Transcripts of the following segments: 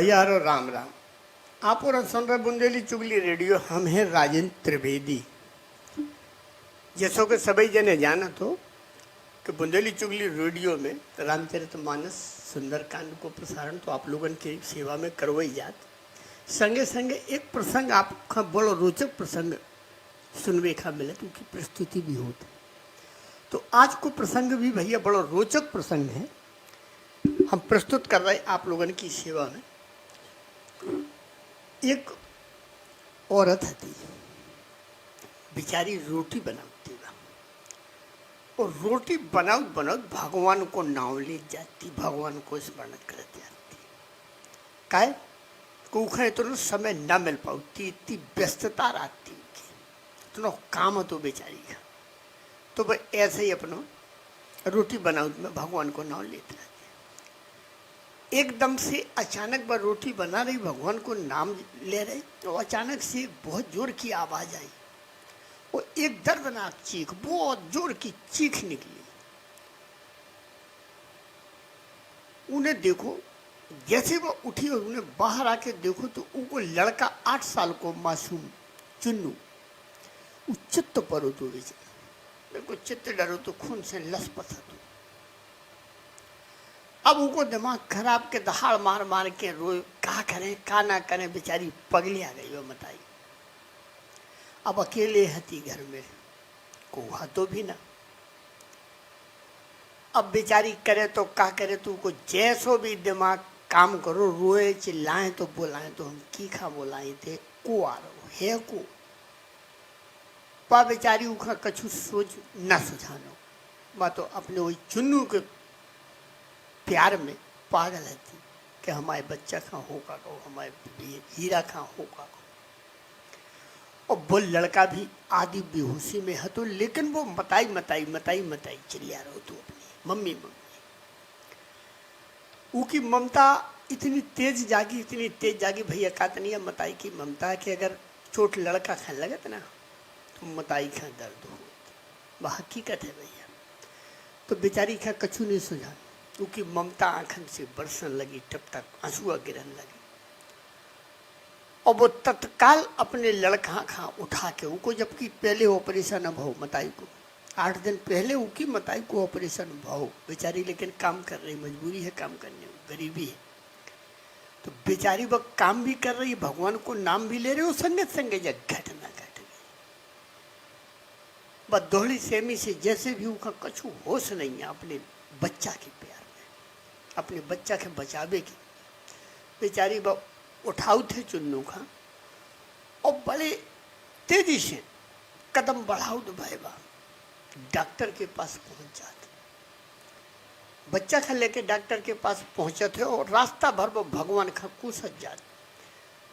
भैया हरो राम राम। आप और सुन रहे बुंदेली चुगली रेडियो। हम हैं राजेंद्र त्रिवेदी। जैसो कि सभी जने जाना तो कि बुंदेली चुगली रेडियो में रामचरितमानस सुंदरकांड को प्रसारण तो आप लोगन की सेवा में करवाई जात। संगे संगे एक प्रसंग आपका बड़ो रोचक प्रसंग सुनवे का मिले तो उनकी प्रस्तुति भी होती। तो आज को प्रसंग भी भैया बड़ो रोचक प्रसंग है, हम प्रस्तुत कर रहे आप लोगन की सेवा में। एक औरत थी, बेचारी रोटी बनाती बा और रोटी बनाउत बनाउत भगवान को नाम ले जाती, भगवान को स्मरण कर जाती। काहे को इतना समय न मिल पाती, इतनी व्यस्तता रहती, इतना काम तो बेचारी का। तो वह ऐसे ही अपना रोटी बनाउत में भगवान को नाम लेते रहते। एकदम से अचानक वह रोटी बना रही, भगवान को नाम ले रहे, तो अचानक से बहुत जोर की आवाज आई और एक दर्दनाक चीख, बहुत जोर की चीख निकली। उन्हें देखो, जैसे वह उठी और उन्हें बाहर आके देखो तो वो लड़का 8 साल को मासूम चुन्नू चित्त पर तो देखो, चित्त डरो तो खून से लसपस हो। अब उनको दिमाग खराब के दहाड़ मार मार के रोए, क्या करें क्या ना करें, बेचारी पगली आ गई वो बताई। अब अकेले हती घर में, कोहा तो भी ना। अब बेचारी करे तो क्या करे, तो को जैसो भी दिमाग काम करो, रोए चिल्लाए तो बोलाए तो हम की खा बोलाए थे को आ रहो है को पा बेचारी उखा कछु सोच न सुझानो। बा तो अपने वही चुन्नू के प्यार में पागल थी कि हमारे बच्चा कहाँ होगा को, हमारे हीरा कहाँ होगा को। और वो लड़का भी आदि बेहोशी में है तो, लेकिन वो मताई मताई मताई मताई चिल्ला रहो तो अपनी मम्मी मम्मी। उसकी ममता इतनी तेज जागी, इतनी तेज जागी भैया कातनिया मताई की ममता कि अगर चोट लड़का खाने लगत ना तो मताई का दर्द हो। वह हकीकत है भैया। तो बेचारी का कछु नहीं सुझा, क्योंकि ममता आंखन से बरसन लगी, टप टप आंसुआ गिरन लगी। और वो तत्काल अपने लड़का खा उठा के उनको, जबकि पहले ऑपरेशन भाव मताई को 8 दिन पहले उनकी मताई को ऑपरेशन भाव बेचारी, लेकिन काम कर रही, मजबूरी है काम करने, गरीबी है। तो बेचारी वह काम भी कर रही, भगवान को नाम भी ले रहे हो, संगे संगे जब घटना घट गई। बस दोहरी सेमी से जैसे भी उनका कछु होश नहीं है अपने बच्चा के प्यार में, अपने बच्चा के बचावे की। बेचारी वह उठाऊ थे चुन्नू का और बड़े तेजी से कदम बढ़ाऊ तो भाई बा डॉक्टर के पास पहुंच जाते। बच्चा का लेके डॉक्टर के पास पहुंचे थे और रास्ता भर वो भगवान का कुसत जात,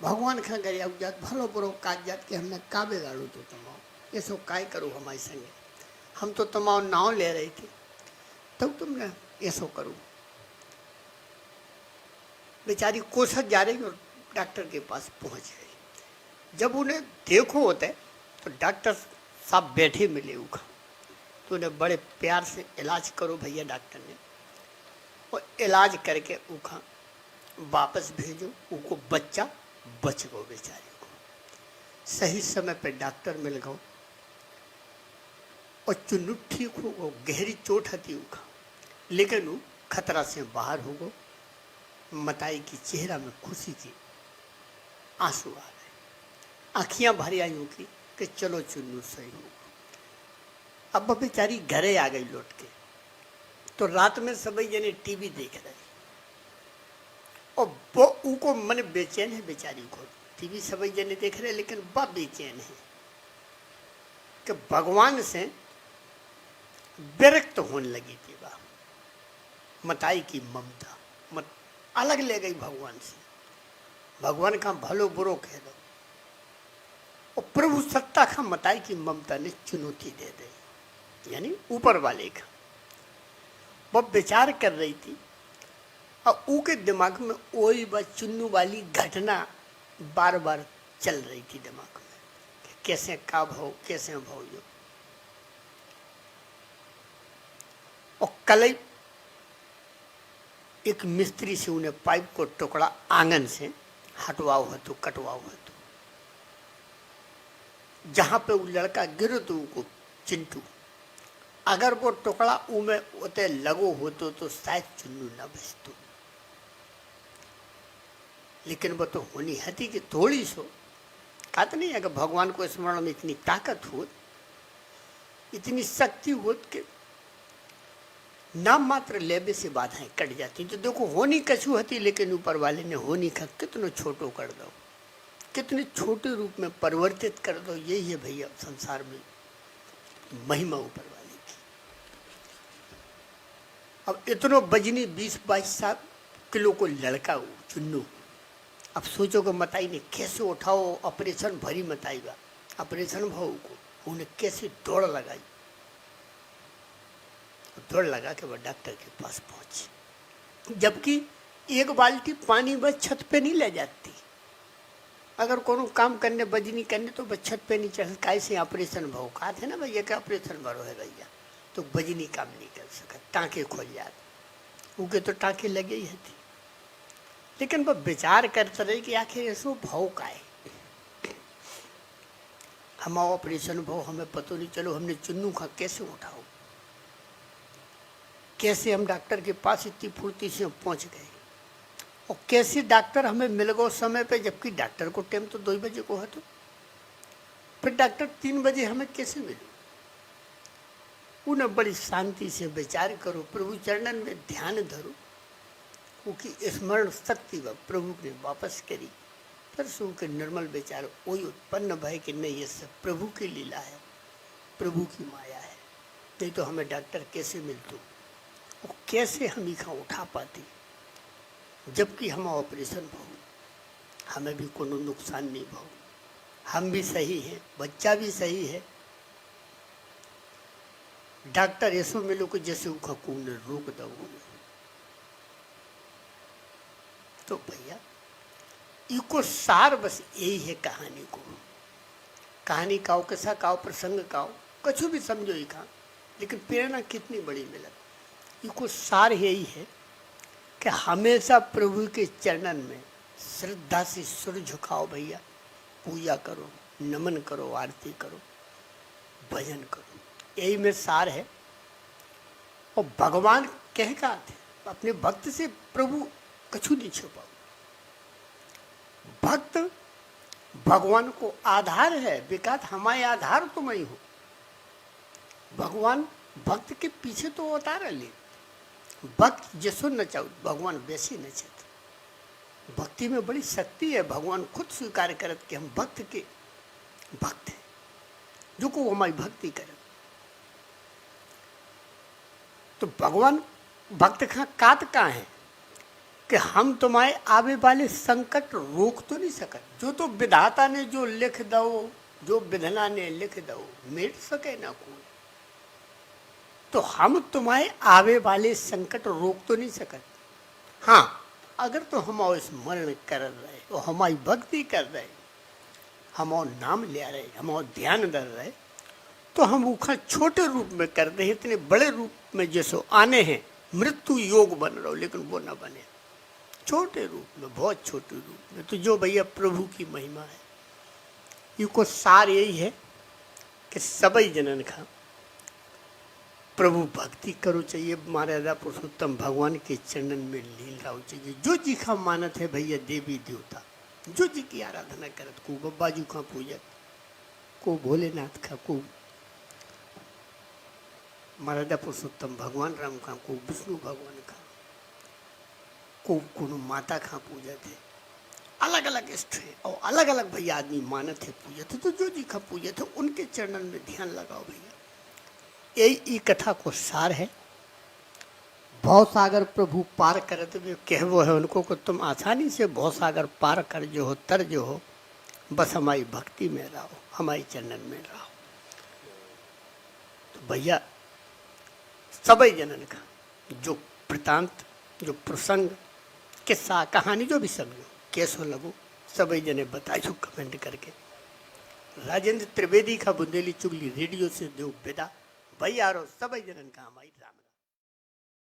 भगवान का गरिया जात, भलो बुरो काज जात कि हमने का बिगाड़ू तो तमाओ, ये सो काय करूँ हमारे संगे, हम तो तमाओ नाव ले रही थी तब तुमने ये सो करूँ। बेचारी कोसत जा रही और डॉक्टर के पास पहुंच गई। जब उन्हें देखो होते तो डॉक्टर साहब बैठे मिले उखा, तो उन्हें बड़े प्यार से इलाज करो भैया डॉक्टर ने, और इलाज करके उखा वापस भेजो, उनको बच्चा बच गो। बेचारी को सही समय पे डॉक्टर मिल गो और चुन्नू ठीक हो गो। गहरी चोट हती उखा, लेकिन वो खतरा से बाहर हो गो। मताई की चेहरा में खुशी की आंसू आ गए, आँखियाँ भरी आई की कि चलो चुन्नू सही हो। अब बेचारी घरे आ गई लौट के, तो रात में सभी जने टीवी देख रहे और वो उनको मन बेचैन है बेचारी को। टीवी सभी जने देख रहे लेकिन वह बेचैन है कि भगवान से विरक्त होने लगी थी। वह मताई की ममता अलग ले गई भगवान से, भगवान का भलो बुरो कह दो, और प्रभु सत्ता का मताई की ममता ने चुनौती दे दी, यानी ऊपर वाले का। वह विचार कर रही थी और उनके दिमाग में वही बस चुन्नू वाली घटना बार बार चल रही थी दिमाग में, कैसे का भाव कैसे भाव जो। और कल एक मिस्त्री से उन्हें पाइप को टुकड़ा आंगन से हटवाओ हतो कटवाओ हतो। जहां पे वो लड़का गिरो तो को चिंटू, अगर वो टुकड़ा उमे उते लगो होतो तो शायद चुन्नू न बचतो। लेकिन वो तो होनी हती कि थोड़ी सो कहते नहीं अगर भगवान को स्मरण में इतनी ताकत हो, इतनी शक्ति हो कि नाम मात्र लेबे से बाधाएं कट जाती। तो देखो होनी कछु हती, लेकिन ऊपर वाले ने होनी का कितनो छोटो कर दो, कितने छोटे रूप में परिवर्तित कर दो। यही है भैया संसार में महिमा ऊपर वाले की। अब इतनो बजनी 20-22 किलो को लड़का हो चुन्नू, अब सोचो कि मताई ने कैसे उठाओ, ऑपरेशन भरी मताई बा ऑपरेशन भाव को उन्हें कैसे दौड़ लगाई। दौड़ लगा के वह डॉक्टर के पास पहुंची, जबकि एक बाल्टी पानी बस छत पे नहीं ले जाती। अगर कोनो काम करने बजनी करने तो बस छत पे नहीं चढ़, कैसे ऑपरेशन भाव कहा थे ना भैया के ऑपरेशन भरो है भैया, तो बजनी काम नहीं कर सका, टाँके खोल जाते, उनके तो टाँके लगे ही थी। लेकिन वह विचार करते रहे कि आखिर ऐसो भाव का है, हम ऑपरेशन भाव हमें पता नहीं, चलो हमने चुन्नू का कैसे उठाओ, कैसे हम डॉक्टर के पास इतनी फुर्ती से पहुंच गए, और कैसे डॉक्टर हमें मिल गए समय पे, जबकि डॉक्टर को टाइम तो 2 बजे को है। तो फिर डॉक्टर 3 बजे हमें कैसे मिले। उन्हें बड़ी शांति से विचार करो, प्रभु चरणन में ध्यान धरो, क्योंकि स्मरण शक्ति वह प्रभु ने वापस करी। फिर सो के निर्मल विचार वही उत्पन्न भय कि नहीं, ये सब प्रभु की लीला है, प्रभु की माया है। नहीं तो हमें डॉक्टर कैसे मिलते और कैसे हम इखा उठा पाते, जबकि हम ऑपरेशन भाव हमें भी कोनो नुकसान नहीं भाव, हम भी सही हैं, बच्चा भी सही है। डॉक्टर ऐसो मिलो कि जैसे उखा ने रोक दो। तो भैया इको सार बस यही है कहानी को। कहानी काओ कैसा काओ प्रसंग काओ कछु भी समझो इखा, लेकिन प्रेरणा कितनी बड़ी मिलत। इको सार यही है कि हमेशा प्रभु के चरणन में श्रद्धा से सिर झुकाओ भैया, पूजा करो, नमन करो, आरती करो, भजन करो, यही में सार है। और भगवान कह का थे अपने भक्त से प्रभु कछु नहीं छुपाओ। भक्त भगवान को आधार है, विकात हमारे आधार तो मैं हूं। भगवान भक्त के पीछे तो अवतार ले, भक्त जैसो नचाओ भगवान वैसे नचत। भक्ति में बड़ी शक्ति है, भगवान खुद स्वीकार करत कि हम भक्त के भक्त हैं, जो को हमारी भक्ति करे। तो भगवान भक्त का कात कहाँ है कि हम तुम्हारे आवे वाले संकट रोक तो नहीं सकत। जो तो विधाता ने जो लिख दो, जो विधना ने लिख दो, मिट सके ना कोई। तो हम तुम्हारे आवे वाले संकट रोक तो नहीं सकत। हाँ, अगर तो हम और स्मरण कर रहे और हमारी भक्ति कर रहे, हम और नाम ले रहे, हम और ध्यान धर रहे, तो हम उखा छोटे रूप में कर रहे, इतने बड़े रूप में जैसो आने हैं मृत्यु योग बन रहा हो, लेकिन वो ना बने, छोटे रूप में, बहुत छोटे रूप में। तो जो भैया प्रभु की महिमा है, इको सार यही है कि सभी जनन का प्रभु भक्ति करो चाहिए, महाराजा पुरुषोत्तम भगवान के चरणन में लील रहो चाहिए। जो जी का मानत है भैया देवी देवता, जो जी की आराधना करत, को बब्बाजू का पूजत, को भोलेनाथ का, को महाराजा पुरुषोत्तम भगवान राम का, को विष्णु भगवान का, को कोनो माता का पूजत है। अलग अलग इष्ट है और अलग अलग भैया आदमी मानत है पूजत है। तो जो जी का पूजत है उनके चरणन में ध्यान लगाओ भैया। यही कथा को सार है। भव सागर प्रभु पार करत हुए कहवो है उनको को तुम आसानी से भव सागर पार कर जो हो, तर जो हो, बस हमारी भक्ति में रहो, हमारी चरणन में रहो। तो भैया सभी जनन का जो वृतांत, जो प्रसंग, किस्सा, कहानी जो भी समझो, कैसो लगो, सभी जने बताइयो कमेंट करके। राजेंद्र त्रिवेदी का बुंदेली चुगली रेडियो से दो विदा। भैया सभी जनन का हमारी राम।